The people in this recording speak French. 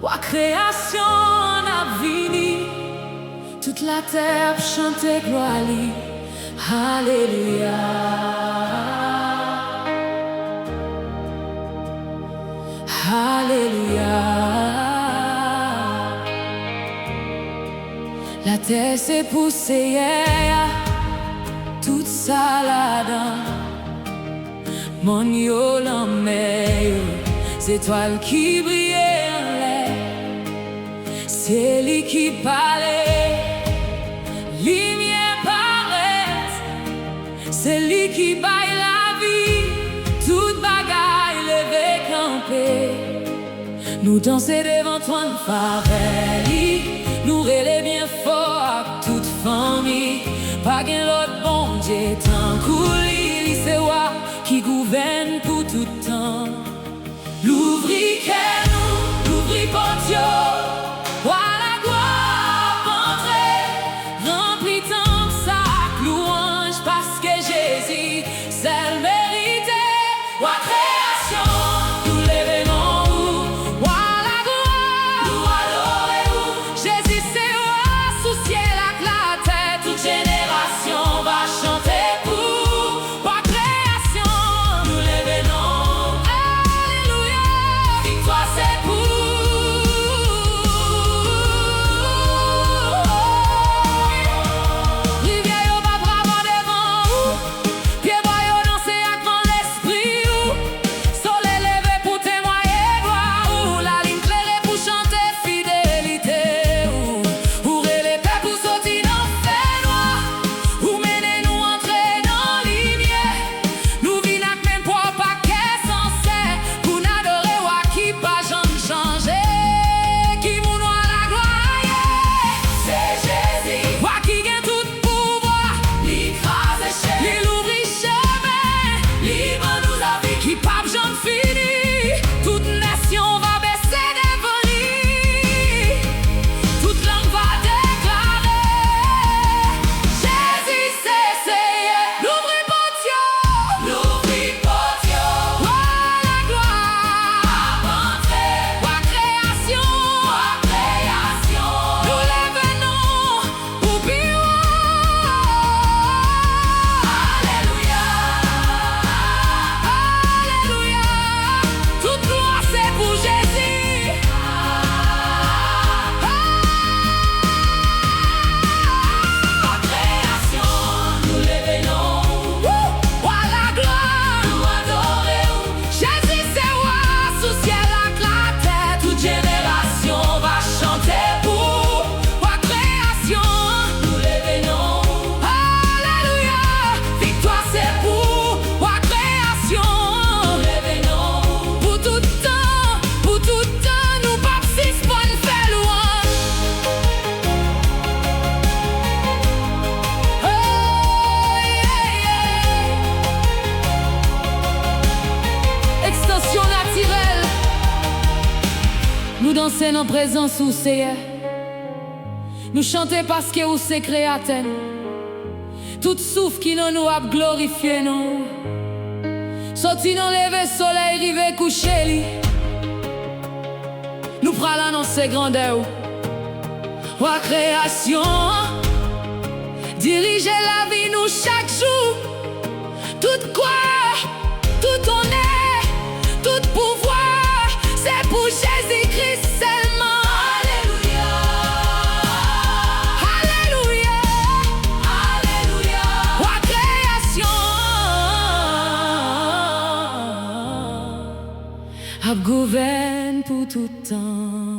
Wa création n'a vini, toute la terre chante gloire li. Alléluia. Alléluia. La terre s'est poussée, yeah. Toute ça là-dedans. Mon yo l'emmène, c'est étoiles qui brillaient en l'air. C'est lui qui parlait, lumière paraît. C'est lui qui baille la vie, toute bagaille levée campée. Nous danser devant toi de favelle, nous relais bien fort à toute famille. Pas qu'un autre bon Dieu tant couli, c'est moi qui gouverne pour tout temps. L'ouvri qu'est nous, l'ouvri porte yo. Voilà gloire entrer, rempli tant ça louange parce que Jésus c'est le mérité. Wa création, nous l'événement où, voilà gloire, nous adorer où. Jésus c'est roi sous ciel avec la tête, toute génération va chanter pour. Wa création, nous l'événement, alléluia, victoire c'est pour. Nous danser en présence où c'est. Nous chanter parce que où c'est créateur. Tout souffle qui nous a glorifié nous. Sorti dans lever soleil, rive coucher li. Nous pral annoncer grandeur. Wa création, diriger la vie nous chaque jour. Tout quoi, tout honneur, tout pouvoir, c'est pour Jésus-Christ seulement. Alléluia, alléluia, alléluia. Wa création, a gouverne pour tout temps.